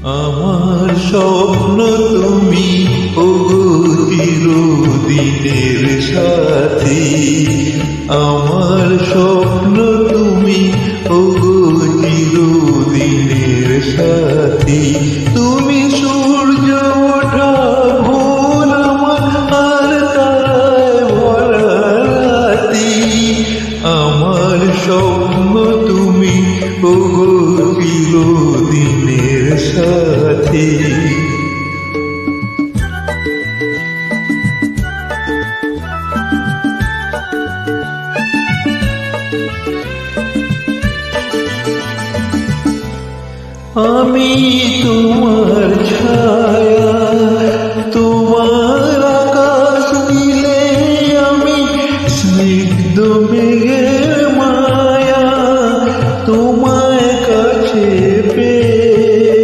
আমার স্বপ্ন তুমি ওগো চিরদিনের সাথী, আমার স্বপ্ন তুমি ওগো চিরদিনের সাথী। তুমি সূর্য ওঠা ভোর আমার আর তারায় ভরা রাতি, আমার স্বপ্ন তুমি ওগো চিরদিনের সাথী। আমি তোমার ছায়া